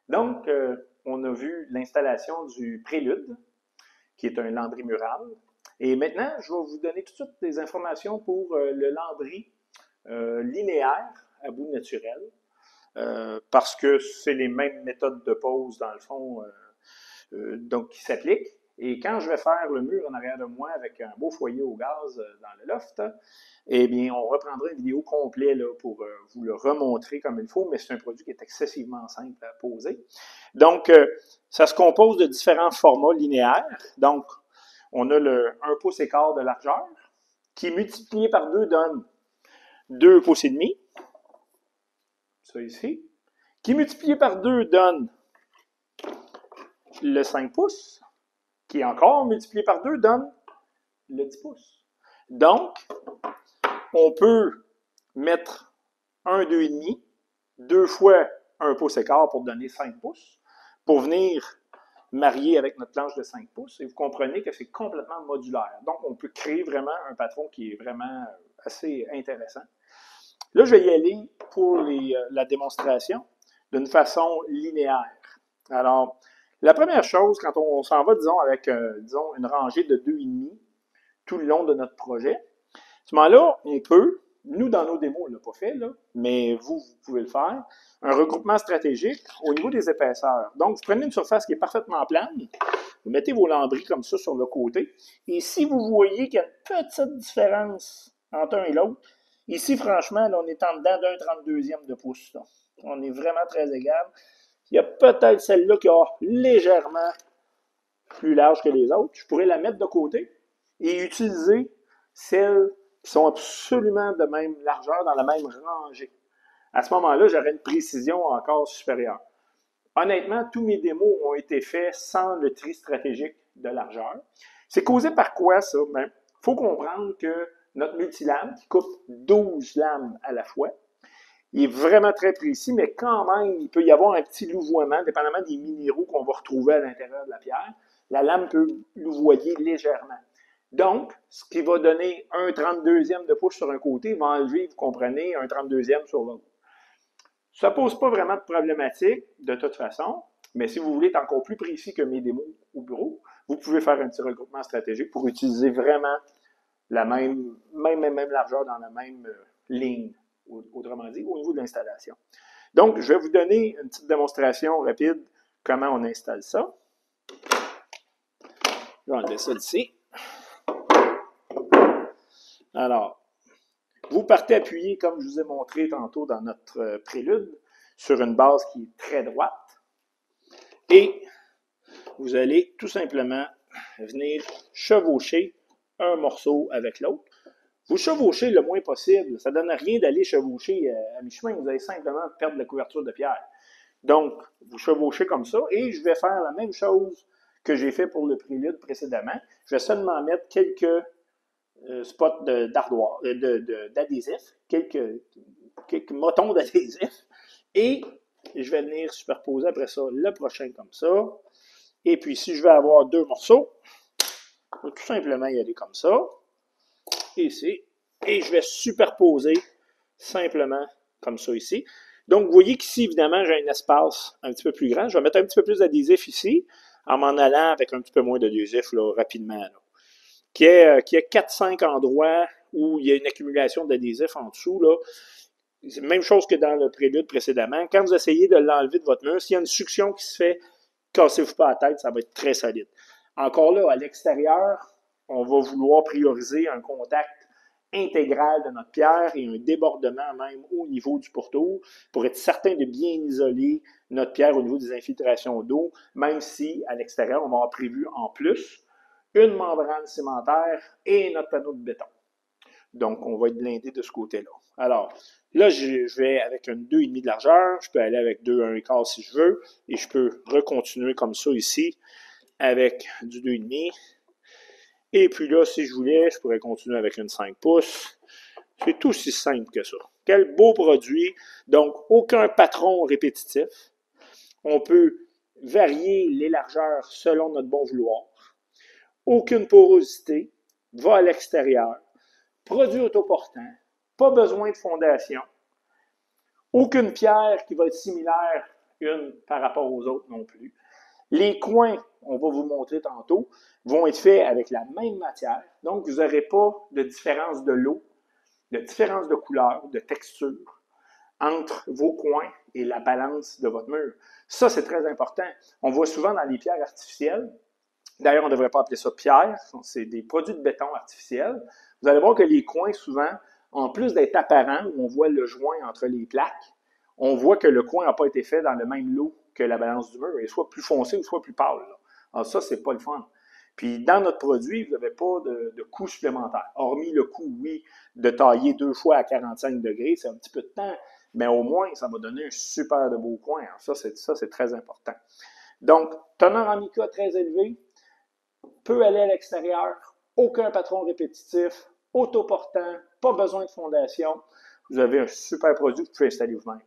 Donc, on a vu l'installation du Prélude, qui est un lambris mural. Et maintenant, je vais vous donner tout de suite des informations pour le lambris linéaire à bout naturel, parce que c'est les mêmes méthodes de pose, dans le fond, donc qui s'appliquent. Et quand je vais faire le mur en arrière de moi avec un beau foyer au gaz dans le loft, eh bien, on reprendra une vidéo complète là, pour vous le remontrer comme il faut, mais c'est un produit qui est excessivement simple à poser. Donc, ça se compose de différents formats linéaires. Donc, on a le 1 pouce et quart de largeur, qui multiplié par 2 donne 2 pouces et demi. Ça ici. Qui multiplié par 2 donne le 5 pouces, qui encore multiplié par 2 donne le 10 pouces. Donc, on peut mettre un 2,5, 2 fois 1 pouce et quart pour donner 5 pouces, pour venir marier avec notre planche de 5 pouces. Et vous comprenez que c'est complètement modulaire. Donc, on peut créer vraiment un patron qui est vraiment assez intéressant. Là, je vais y aller pour la démonstration d'une façon linéaire. Alors, la première chose, quand on s'en va, disons, avec disons, une rangée de 2,5 tout le long de notre projet, à ce moment-là, on peut, nous, dans nos démos, on ne l'a pas fait, là, mais vous pouvez le faire, un regroupement stratégique au niveau des épaisseurs. Donc, vous prenez une surface qui est parfaitement plane, vous mettez vos lambris comme ça sur le côté, et si vous voyez qu'il y a une petite différence entre un et l'autre, ici, franchement, là, on est en dedans d'un 32e de pouce. Là. On est vraiment très égal. Il y a peut-être celle-là qui a légèrement plus large que les autres. Je pourrais la mettre de côté et utiliser celles qui sont absolument de même largeur, dans la même rangée. À ce moment-là, j'aurais une précision encore supérieure. Honnêtement, tous mes démos ont été faits sans le tri stratégique de largeur. C'est causé par quoi, ça? Il faut comprendre que notre multilame, qui coupe 12 lames à la fois, il est vraiment très précis, mais quand même, il peut y avoir un petit louvoiement, dépendamment des minéraux qu'on va retrouver à l'intérieur de la pierre. La lame peut louvoyer légèrement. Donc, ce qui va donner un 32e de pouce sur un côté va enlever, vous comprenez, un 32e sur l'autre. Ça ne pose pas vraiment de problématique, de toute façon, mais si vous voulez être encore plus précis que mes démos au bureau, vous pouvez faire un petit regroupement stratégique pour utiliser vraiment la même largeur dans la même ligne, autrement dit, au niveau de l'installation. Donc, je vais vous donner une petite démonstration rapide comment on installe ça. Je vais enlever ça d'ici. Alors, vous partez appuyé, comme je vous ai montré tantôt dans notre prélude, sur une base qui est très droite. Et vous allez tout simplement venir chevaucher un morceau avec l'autre. Vous chevauchez le moins possible. Ça ne donne rien d'aller chevaucher à mi-chemin. Vous allez simplement perdre la couverture de pierre. Donc, vous chevauchez comme ça. Et je vais faire la même chose que j'ai fait pour le prélude précédemment. Je vais seulement mettre quelques spots d'adhésif, quelques motons d'adhésif. Et je vais venir superposer après ça le prochain comme ça. Et puis, si je vais avoir 2 morceaux, je vais tout simplement y aller comme ça. Ici. Et je vais superposer simplement comme ça ici. Donc, vous voyez qu'ici, évidemment, j'ai un espace un petit peu plus grand. Je vais mettre un petit peu plus d'adhésif ici, en m'en allant avec un petit peu moins d'adhésif rapidement. Là. Qu'il y ait 4-5 endroits où il y a une accumulation d'adhésif en dessous. Là. C'est la même chose que dans le prélude précédemment. Quand vous essayez de l'enlever de votre mur, s'il y a une succion qui se fait, cassez-vous pas la tête, ça va être très solide. Encore là, à l'extérieur, on va vouloir prioriser un contact intégral de notre pierre et un débordement même au niveau du pourtour pour être certain de bien isoler notre pierre au niveau des infiltrations d'eau, même si à l'extérieur, on va avoir prévu en plus une membrane cimentaire et notre panneau de béton. Donc, on va être blindé de ce côté-là. Alors, là, je vais avec un 2,5 de largeur. Je peux aller avec 2,1 si je veux. Et je peux recontinuer comme ça ici avec du 2,5. Et puis là, si je voulais, je pourrais continuer avec une 5 pouces. C'est tout aussi simple que ça. Quel beau produit. Donc, aucun patron répétitif. On peut varier les largeurs selon notre bon vouloir. Aucune porosité. Va à l'extérieur. Produit autoportant. Pas besoin de fondation. Aucune pierre qui va être similaire une par rapport aux autres non plus. Les coins, on va vous montrer tantôt, vont être faits avec la même matière. Donc, vous n'aurez pas de différence de lot, de différence de couleur, de texture entre vos coins et la balance de votre mur. Ça, c'est très important. On voit souvent dans les pierres artificielles, d'ailleurs, on ne devrait pas appeler ça pierre, c'est des produits de béton artificiels. Vous allez voir que les coins, souvent, en plus d'être apparents, où on voit le joint entre les plaques, on voit que le coin n'a pas été fait dans le même lot que la balance du mur, il est soit plus foncé ou soit plus pâle. Alors ça, c'est pas le fun. Puis dans notre produit, vous n'avez pas de coût supplémentaire. Hormis le coût, oui, de tailler 2 fois à 45 degrés, c'est un petit peu de temps, mais au moins, ça va donner un super de beau coin. Alors ça, c'est très important. Donc, teneur en mica très élevé, peut aller à l'extérieur, aucun patron répétitif, autoportant, pas besoin de fondation. Vous avez un super produit que vous pouvez installer vous-même.